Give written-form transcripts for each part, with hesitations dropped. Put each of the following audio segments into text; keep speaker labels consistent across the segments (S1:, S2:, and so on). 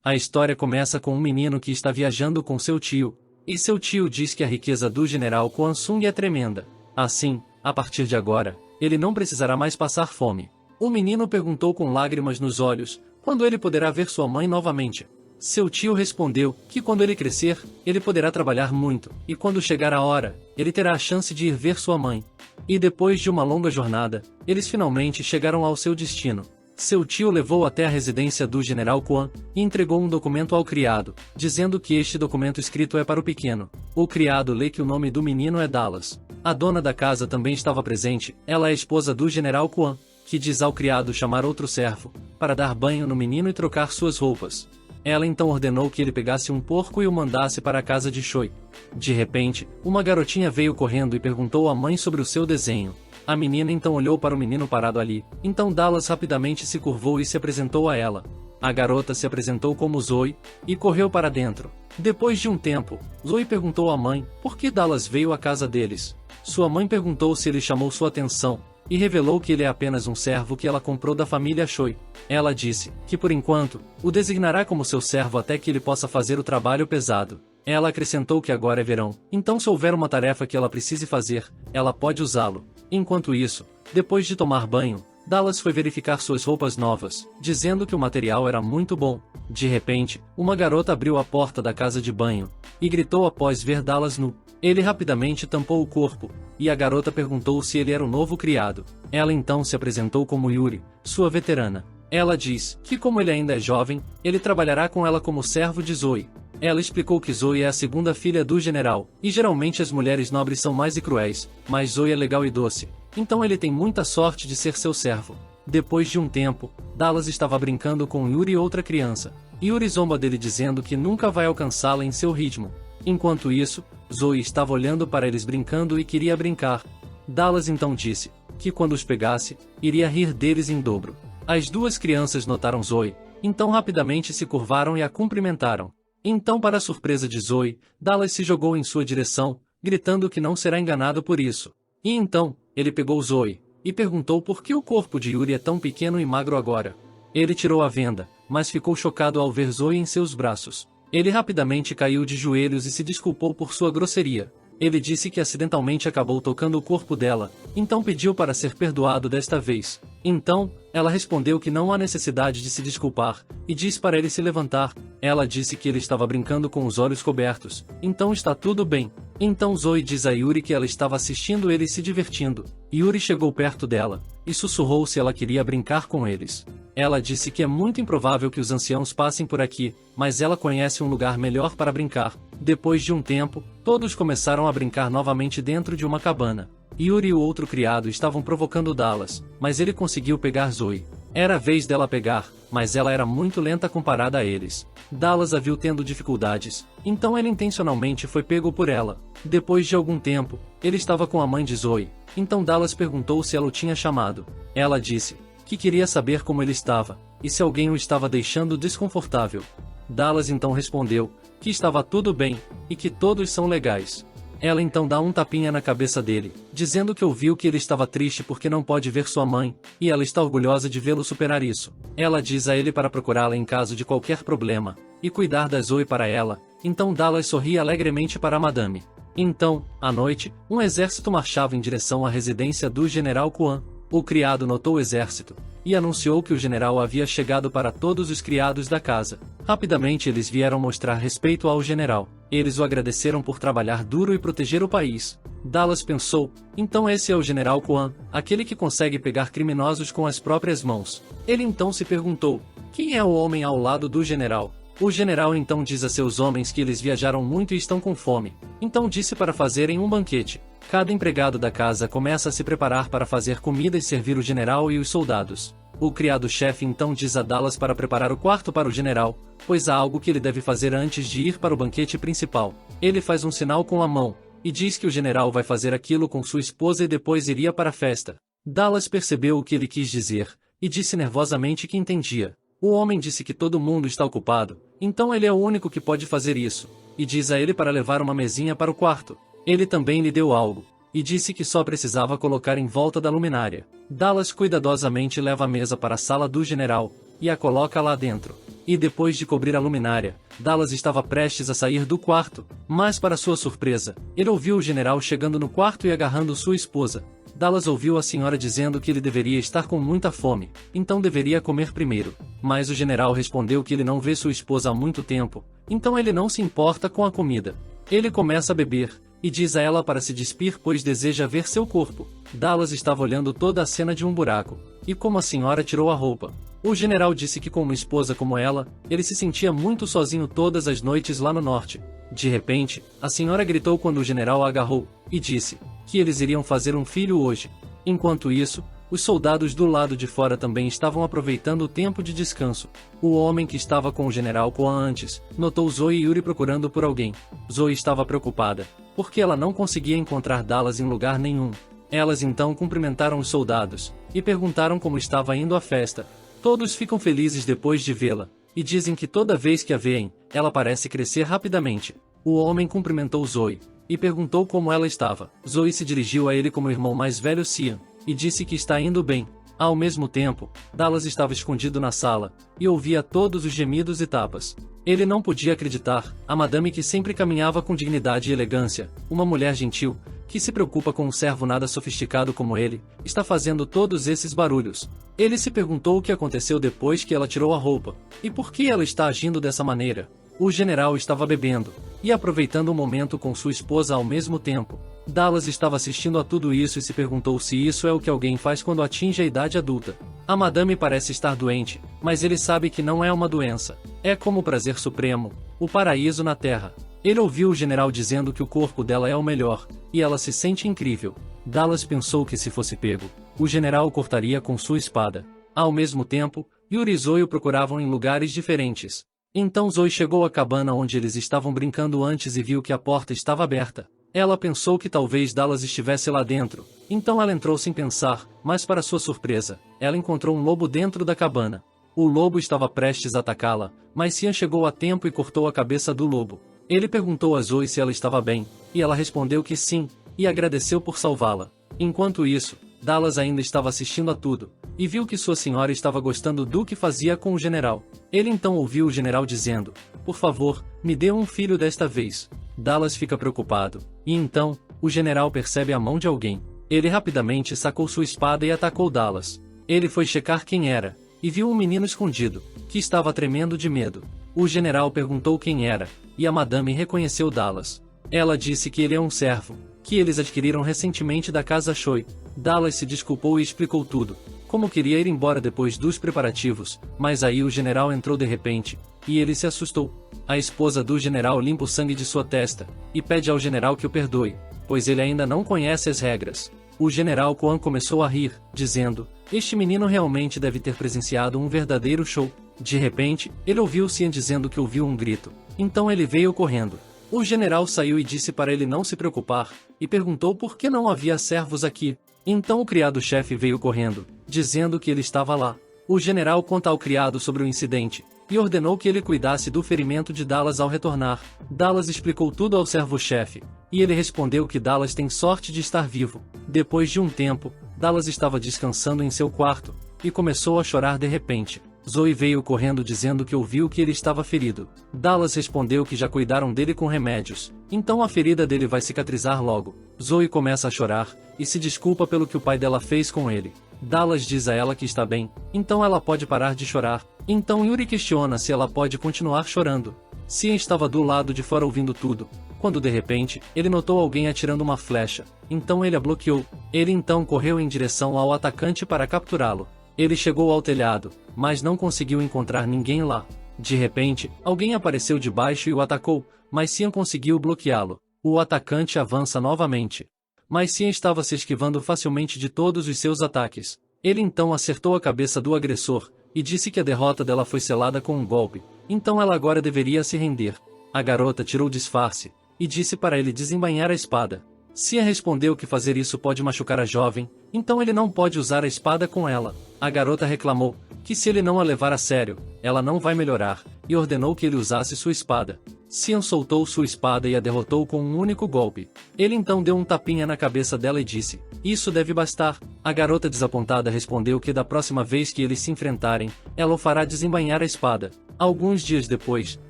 S1: A história começa com um menino que está viajando com seu tio, e seu tio diz que a riqueza do general Quan Sung é tremenda. Assim, a partir de agora, ele não precisará mais passar fome. O menino perguntou com lágrimas nos olhos, quando ele poderá ver sua mãe novamente. Seu tio respondeu que quando ele crescer, ele poderá trabalhar muito, e quando chegar a hora, ele terá a chance de ir ver sua mãe. E depois de uma longa jornada, eles finalmente chegaram ao seu destino. Seu tio levou até a residência do general Quan e entregou um documento ao criado, dizendo que este documento escrito é para o pequeno. O criado lê que o nome do menino é Dallas. A dona da casa também estava presente, ela é a esposa do general Quan, que diz ao criado chamar outro servo, para dar banho no menino e trocar suas roupas. Ela então ordenou que ele pegasse um porco e o mandasse para a casa de Choi. De repente, uma garotinha veio correndo e perguntou à mãe sobre o seu desenho. A menina então olhou para o menino parado ali, então Dallas rapidamente se curvou e se apresentou a ela. A garota se apresentou como Zoe, e correu para dentro. Depois de um tempo, Zoe perguntou à mãe por que Dallas veio à casa deles. Sua mãe perguntou se ele chamou sua atenção, e revelou que ele é apenas um servo que ela comprou da família Choi. Ela disse que por enquanto, o designará como seu servo até que ele possa fazer o trabalho pesado. Ela acrescentou que agora é verão, então se houver uma tarefa que ela precise fazer, ela pode usá-lo. Enquanto isso, depois de tomar banho, Dallas foi verificar suas roupas novas, dizendo que o material era muito bom. De repente, uma garota abriu a porta da casa de banho, e gritou após ver Dallas nu. Ele rapidamente tampou o corpo, e a garota perguntou se ele era o novo criado. Ela então se apresentou como Yuri, sua veterana. Ela diz que como ele ainda é jovem, ele trabalhará com ela como servo de Zoe. Ela explicou que Zoe é a segunda filha do general, e geralmente as mulheres nobres são mais cruéis, mas Zoe é legal e doce. Então ele tem muita sorte de ser seu servo. Depois de um tempo, Dallas estava brincando com Yuri e outra criança. Yuri zomba dele dizendo que nunca vai alcançá-la em seu ritmo. Enquanto isso, Zoe estava olhando para eles brincando e queria brincar. Dallas então disse que quando os pegasse, iria rir deles em dobro. As duas crianças notaram Zoe, então rapidamente se curvaram e a cumprimentaram. Então, para a surpresa de Zoe, Dallas se jogou em sua direção, gritando que não será enganado por isso. E então, ele pegou Zoe, e perguntou por que o corpo de Yuri é tão pequeno e magro agora. Ele tirou a venda, mas ficou chocado ao ver Zoe em seus braços. Ele rapidamente caiu de joelhos e se desculpou por sua grosseria. Ele disse que acidentalmente acabou tocando o corpo dela, então pediu para ser perdoado desta vez. Então, ela respondeu que não há necessidade de se desculpar, e disse para ele se levantar. Ela disse que ele estava brincando com os olhos cobertos, então está tudo bem. Então Zoe diz a Yuri que ela estava assistindo eles se divertindo. Yuri chegou perto dela, e sussurrou se ela queria brincar com eles. Ela disse que é muito improvável que os anciãos passem por aqui, mas ela conhece um lugar melhor para brincar. Depois de um tempo, todos começaram a brincar novamente dentro de uma cabana. Yuri e o outro criado estavam provocando Dallas, mas ele conseguiu pegar Zoe. Era a vez dela pegar, mas ela era muito lenta comparada a eles. Dallas a viu tendo dificuldades, então ele intencionalmente foi pego por ela. Depois de algum tempo, ele estava com a mãe de Zoe, então Dallas perguntou se ela o tinha chamado. Ela disse que queria saber como ele estava, e se alguém o estava deixando desconfortável. Dallas então respondeu que estava tudo bem, e que todos são legais. Ela então dá um tapinha na cabeça dele, dizendo que ouviu que ele estava triste porque não pode ver sua mãe, e ela está orgulhosa de vê-lo superar isso. Ela diz a ele para procurá-la em caso de qualquer problema, e cuidar da Zoe para ela, então Dallas sorri alegremente para a madame. Então, à noite, um exército marchava em direção à residência do general Quan. O criado notou o exército, e anunciou que o general havia chegado para todos os criados da casa. Rapidamente eles vieram mostrar respeito ao general. Eles o agradeceram por trabalhar duro e proteger o país. Dallas pensou, então esse é o general Quan, aquele que consegue pegar criminosos com as próprias mãos. Ele então se perguntou, quem é o homem ao lado do general? O general então diz a seus homens que eles viajaram muito e estão com fome. Então disse para fazerem um banquete. Cada empregado da casa começa a se preparar para fazer comida e servir o general e os soldados. O criado-chefe então diz a Dallas para preparar o quarto para o general, pois há algo que ele deve fazer antes de ir para o banquete principal. Ele faz um sinal com a mão, e diz que o general vai fazer aquilo com sua esposa e depois iria para a festa. Dallas percebeu o que ele quis dizer, e disse nervosamente que entendia. O homem disse que todo mundo está ocupado, então ele é o único que pode fazer isso, e diz a ele para levar uma mesinha para o quarto. Ele também lhe deu algo, e disse que só precisava colocar em volta da luminária. Dallas cuidadosamente leva a mesa para a sala do general, e a coloca lá dentro. E depois de cobrir a luminária, Dallas estava prestes a sair do quarto, mas para sua surpresa, ele ouviu o general chegando no quarto e agarrando sua esposa. Dallas ouviu a senhora dizendo que ele deveria estar com muita fome, então deveria comer primeiro. Mas o general respondeu que ele não vê sua esposa há muito tempo, então ele não se importa com a comida. Ele começa a beber, e diz a ela para se despir pois deseja ver seu corpo. Dallas estava olhando toda a cena de um buraco, e como a senhora tirou a roupa. O general disse que com uma esposa como ela, ele se sentia muito sozinho todas as noites lá no norte. De repente, a senhora gritou quando o general a agarrou, e disse que eles iriam fazer um filho hoje. Enquanto isso, os soldados do lado de fora também estavam aproveitando o tempo de descanso. O homem que estava com o general Koan antes, notou Zoe e Yuri procurando por alguém. Zoe estava preocupada, porque ela não conseguia encontrar Dallas em lugar nenhum. Elas então cumprimentaram os soldados, e perguntaram como estava indo a festa. Todos ficam felizes depois de vê-la, e dizem que toda vez que a veem, ela parece crescer rapidamente. O homem cumprimentou Zoe, e perguntou como ela estava. Zoe se dirigiu a ele como o irmão mais velho Cian, e disse que está indo bem. Ao mesmo tempo, Dallas estava escondido na sala, e ouvia todos os gemidos e tapas. Ele não podia acreditar, a madame que sempre caminhava com dignidade e elegância, uma mulher gentil, que se preocupa com um servo nada sofisticado como ele, está fazendo todos esses barulhos. Ele se perguntou o que aconteceu depois que ela tirou a roupa, e por que ela está agindo dessa maneira. O general estava bebendo, e aproveitando o momento com sua esposa ao mesmo tempo. Dallas estava assistindo a tudo isso e se perguntou se isso é o que alguém faz quando atinge a idade adulta. A madame parece estar doente, mas ele sabe que não é uma doença. É como o prazer supremo, o paraíso na terra. Ele ouviu o general dizendo que o corpo dela é o melhor, e ela se sente incrível. Dallas pensou que se fosse pego, o general o cortaria com sua espada. Ao mesmo tempo, Yuri e Zoe o procuravam em lugares diferentes. Então Zoe chegou à cabana onde eles estavam brincando antes e viu que a porta estava aberta. Ela pensou que talvez Dallas estivesse lá dentro, então ela entrou sem pensar, mas para sua surpresa, ela encontrou um lobo dentro da cabana. O lobo estava prestes a atacá-la, mas Cian chegou a tempo e cortou a cabeça do lobo. Ele perguntou a Zoe se ela estava bem, e ela respondeu que sim, e agradeceu por salvá-la. Enquanto isso, Dallas ainda estava assistindo a tudo, e viu que sua senhora estava gostando do que fazia com o general. Ele então ouviu o general dizendo, por favor, me dê um filho desta vez. Dallas fica preocupado, e então, o general percebe a mão de alguém. Ele rapidamente sacou sua espada e atacou Dallas. Ele foi checar quem era, e viu um menino escondido, que estava tremendo de medo. O general perguntou quem era, e a madame reconheceu Dallas. Ela disse que ele é um servo, que eles adquiriram recentemente da casa Choi. Dallas se desculpou e explicou tudo, como queria ir embora depois dos preparativos, mas aí o general entrou de repente, e ele se assustou. A esposa do general limpa o sangue de sua testa, e pede ao general que o perdoe, pois ele ainda não conhece as regras. O general Koan começou a rir, dizendo, este menino realmente deve ter presenciado um verdadeiro show. De repente, ele ouviu Cian dizendo que ouviu um grito, então ele veio correndo. O general saiu e disse para ele não se preocupar, e perguntou por que não havia servos aqui. Então o criado-chefe veio correndo, dizendo que ele estava lá. O general conta ao criado sobre o incidente, e ordenou que ele cuidasse do ferimento de Dallas ao retornar. Dallas explicou tudo ao servo-chefe, e ele respondeu que Dallas tem sorte de estar vivo. Depois de um tempo, Dallas estava descansando em seu quarto, e começou a chorar de repente. Zoe veio correndo dizendo que ouviu que ele estava ferido. Dallas respondeu que já cuidaram dele com remédios, então a ferida dele vai cicatrizar logo. Zoe começa a chorar, e se desculpa pelo que o pai dela fez com ele. Dallas diz a ela que está bem, então ela pode parar de chorar. Então Yuri questiona se ela pode continuar chorando. Cian estava do lado de fora ouvindo tudo, quando de repente, ele notou alguém atirando uma flecha, então ele a bloqueou. Ele então correu em direção ao atacante para capturá-lo. Ele chegou ao telhado, mas não conseguiu encontrar ninguém lá. De repente, alguém apareceu de baixo e o atacou, mas Cian conseguiu bloqueá-lo. O atacante avança novamente. Mas Cian estava se esquivando facilmente de todos os seus ataques. Ele então acertou a cabeça do agressor, e disse que a derrota dela foi selada com um golpe, então ela agora deveria se render. A garota tirou o disfarce, e disse para ele desembainhar a espada. Cia respondeu que fazer isso pode machucar a jovem, então ele não pode usar a espada com ela. A garota reclamou que se ele não a levar a sério, ela não vai melhorar, e ordenou que ele usasse sua espada. Cian soltou sua espada e a derrotou com um único golpe. Ele então deu um tapinha na cabeça dela e disse: "Isso deve bastar." A garota desapontada respondeu que da próxima vez que eles se enfrentarem, ela o fará desembainhar a espada. Alguns dias depois,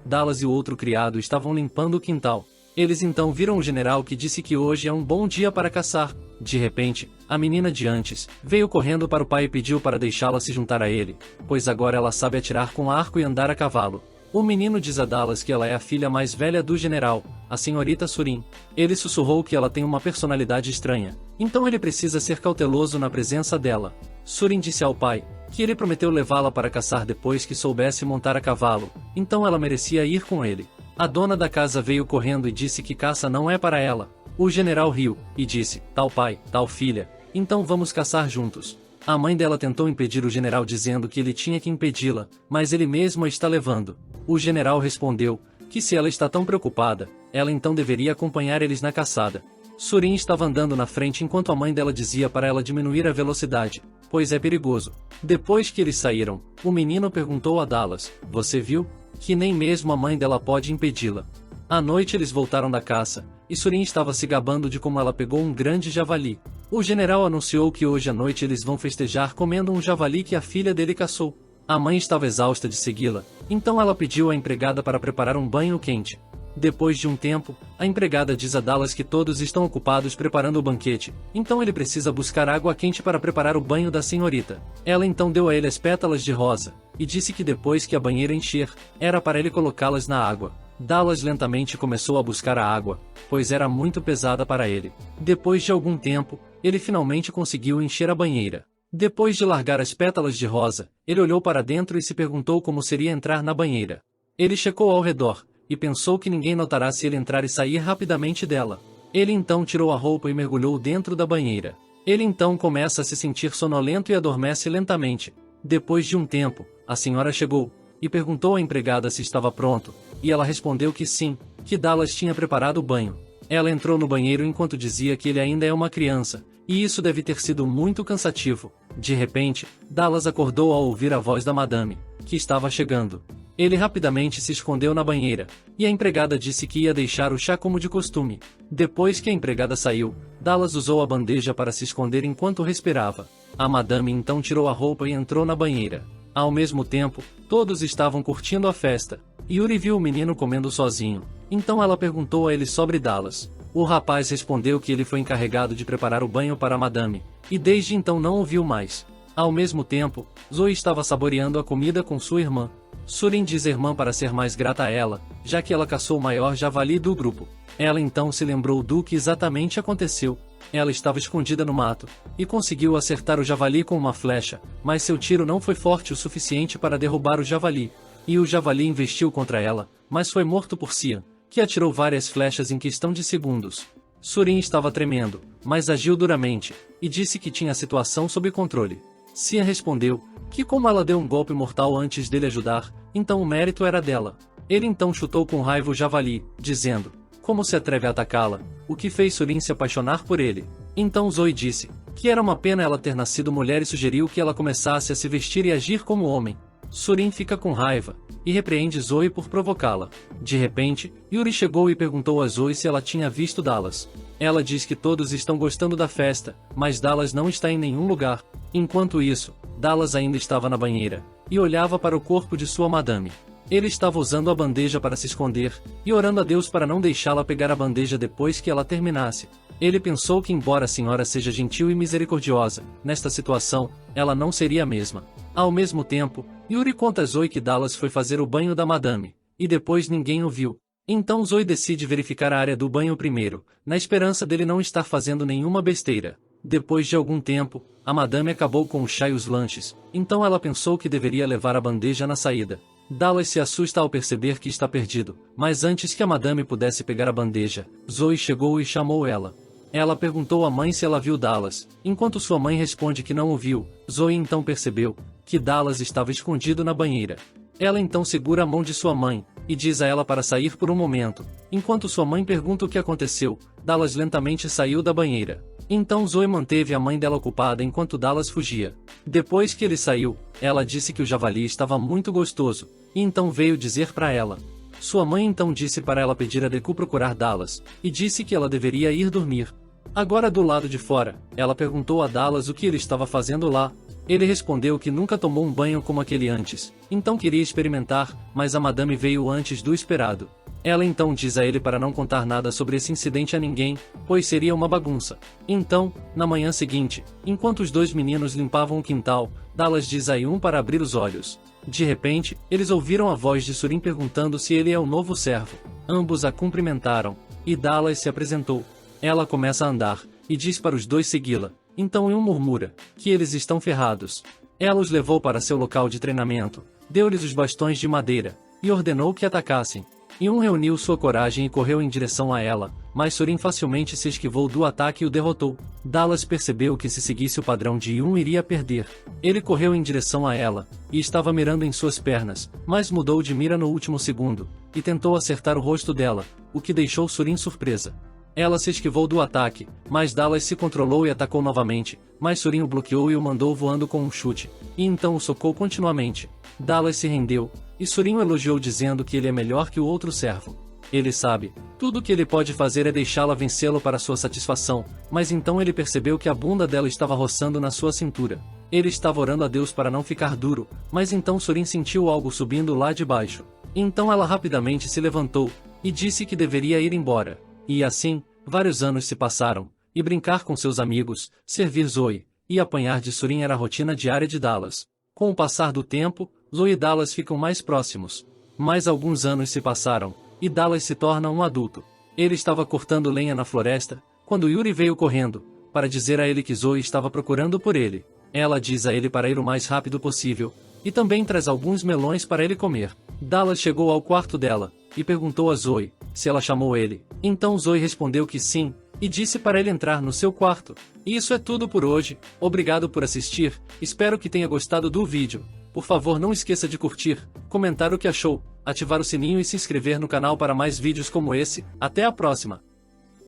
S1: Dallas e o outro criado estavam limpando o quintal. Eles então viram o general que disse que hoje é um bom dia para caçar. De repente, a menina de antes veio correndo para o pai e pediu para deixá-la se juntar a ele, pois agora ela sabe atirar com arco e andar a cavalo. O menino diz a Dallas que ela é a filha mais velha do general, a senhorita Surin. Ele sussurrou que ela tem uma personalidade estranha, então ele precisa ser cauteloso na presença dela. Surin disse ao pai que ele prometeu levá-la para caçar depois que soubesse montar a cavalo, então ela merecia ir com ele. A dona da casa veio correndo e disse que caça não é para ela. O general riu e disse: "Tal pai, tal filha, então vamos caçar juntos." A mãe dela tentou impedir o general dizendo que ele tinha que impedi-la, mas ele mesmo a está levando. O general respondeu que se ela está tão preocupada, ela então deveria acompanhar eles na caçada. Surin estava andando na frente enquanto a mãe dela dizia para ela diminuir a velocidade, pois é perigoso. Depois que eles saíram, o menino perguntou a Dallas: "Você viu? Que nem mesmo a mãe dela pode impedi-la." À noite eles voltaram da caça, e Surin estava se gabando de como ela pegou um grande javali. O general anunciou que hoje à noite eles vão festejar comendo um javali que a filha dele caçou. A mãe estava exausta de segui-la, então ela pediu à empregada para preparar um banho quente. Depois de um tempo, a empregada diz a Dallas que todos estão ocupados preparando o banquete, então ele precisa buscar água quente para preparar o banho da senhorita. Ela então deu a ele as pétalas de rosa, e disse que depois que a banheira encher, era para ele colocá-las na água. Dallas lentamente começou a buscar a água, pois era muito pesada para ele. Depois de algum tempo, ele finalmente conseguiu encher a banheira. Depois de largar as pétalas de rosa, ele olhou para dentro e se perguntou como seria entrar na banheira. Ele checou ao redor, e pensou que ninguém notará se ele entrar e sair rapidamente dela. Ele então tirou a roupa e mergulhou dentro da banheira. Ele então começa a se sentir sonolento e adormece lentamente. Depois de um tempo, a senhora chegou, e perguntou à empregada se estava pronto, e ela respondeu que sim, que Dallas tinha preparado o banho. Ela entrou no banheiro enquanto dizia que ele ainda é uma criança, e isso deve ter sido muito cansativo. De repente, Dallas acordou ao ouvir a voz da madame, que estava chegando. Ele rapidamente se escondeu na banheira, e a empregada disse que ia deixar o chá como de costume. Depois que a empregada saiu, Dallas usou a bandeja para se esconder enquanto respirava. A madame então tirou a roupa e entrou na banheira. Ao mesmo tempo, todos estavam curtindo a festa. Yuri viu o menino comendo sozinho, então ela perguntou a ele sobre Dallas. O rapaz respondeu que ele foi encarregado de preparar o banho para a madame, e desde então não o viu mais. Ao mesmo tempo, Zoe estava saboreando a comida com sua irmã. Surin diz a irmã para ser mais grata a ela, já que ela caçou o maior javali do grupo. Ela então se lembrou do que exatamente aconteceu. Ela estava escondida no mato, e conseguiu acertar o javali com uma flecha, mas seu tiro não foi forte o suficiente para derrubar o javali. E o javali investiu contra ela, mas foi morto por Cian, que atirou várias flechas em questão de segundos. Surin estava tremendo, mas agiu duramente, e disse que tinha a situação sob controle. Cian respondeu que como ela deu um golpe mortal antes dele ajudar, então o mérito era dela. Ele então chutou com raiva o javali, dizendo: "Como se atreve a atacá-la?", o que fez Surin se apaixonar por ele. Então Zoe disse que era uma pena ela ter nascido mulher e sugeriu que ela começasse a se vestir e agir como homem. Surin fica com raiva, e repreende Zoe por provocá-la. De repente, Yuri chegou e perguntou a Zoe se ela tinha visto Dallas. Ela diz que todos estão gostando da festa, mas Dallas não está em nenhum lugar. Enquanto isso, Dallas ainda estava na banheira, e olhava para o corpo de sua madame. Ele estava usando a bandeja para se esconder, e orando a Deus para não deixá-la pegar a bandeja depois que ela terminasse. Ele pensou que embora a senhora seja gentil e misericordiosa, nesta situação, ela não seria a mesma. Ao mesmo tempo, Yuri conta a Zoe que Dallas foi fazer o banho da madame, e depois ninguém o viu. Então Zoe decide verificar a área do banho primeiro, na esperança dele não estar fazendo nenhuma besteira. Depois de algum tempo, a madame acabou com o chá e os lanches, então ela pensou que deveria levar a bandeja na saída. Dallas se assusta ao perceber que está perdido, mas antes que a madame pudesse pegar a bandeja, Zoe chegou e chamou ela. Ela perguntou à mãe se ela viu Dallas, enquanto sua mãe responde que não o viu. Zoe então percebeu que Dallas estava escondido na banheira. Ela então segura a mão de sua mãe, e diz a ela para sair por um momento. Enquanto sua mãe pergunta o que aconteceu, Dallas lentamente saiu da banheira. Então Zoe manteve a mãe dela ocupada enquanto Dallas fugia. Depois que ele saiu, ela disse que o javali estava muito gostoso, e então veio dizer para ela. Sua mãe então disse para ela pedir a Deku procurar Dallas, e disse que ela deveria ir dormir. Agora do lado de fora, ela perguntou a Dallas o que ele estava fazendo lá. Ele respondeu que nunca tomou um banho como aquele antes, então queria experimentar, mas a madame veio antes do esperado. Ela então diz a ele para não contar nada sobre esse incidente a ninguém, pois seria uma bagunça. Então, na manhã seguinte, enquanto os dois meninos limpavam o quintal, Dallas diz a Yun para abrir os olhos. De repente, eles ouviram a voz de Surin perguntando se ele é o novo servo. Ambos a cumprimentaram, e Dallas se apresentou. Ela começa a andar, e diz para os dois segui-la. Então Yun murmura que eles estão ferrados. Ela os levou para seu local de treinamento, deu-lhes os bastões de madeira, e ordenou que atacassem. Yun reuniu sua coragem e correu em direção a ela, mas Surin facilmente se esquivou do ataque e o derrotou. Dallas percebeu que se seguisse o padrão de Yun iria perder. Ele correu em direção a ela, e estava mirando em suas pernas, mas mudou de mira no último segundo, e tentou acertar o rosto dela, o que deixou Surin surpresa. Ela se esquivou do ataque, mas Dallas se controlou e atacou novamente, mas Surin o bloqueou e o mandou voando com um chute, e então o socou continuamente. Dallas se rendeu, e Surin o elogiou dizendo que ele é melhor que o outro servo. Ele sabe, tudo o que ele pode fazer é deixá-la vencê-lo para sua satisfação, mas então ele percebeu que a bunda dela estava roçando na sua cintura. Ele estava orando a Deus para não ficar duro, mas então Surin sentiu algo subindo lá de baixo. Então ela rapidamente se levantou, e disse que deveria ir embora. E assim, vários anos se passaram, e brincar com seus amigos, servir Zoe, e apanhar de Surin era a rotina diária de Dallas. Com o passar do tempo, Zoe e Dallas ficam mais próximos. Mais alguns anos se passaram, e Dallas se torna um adulto. Ele estava cortando lenha na floresta, quando Yuri veio correndo, para dizer a ele que Zoe estava procurando por ele. Ela diz a ele para ir o mais rápido possível, e também traz alguns melões para ele comer. Dallas chegou ao quarto dela, e perguntou a Zoe se ela chamou ele. Então Zoe respondeu que sim, e disse para ele entrar no seu quarto. E isso é tudo por hoje, obrigado por assistir, espero que tenha gostado do vídeo. Por favor não esqueça de curtir, comentar o que achou, ativar o sininho e se inscrever no canal para mais vídeos como esse. Até a próxima!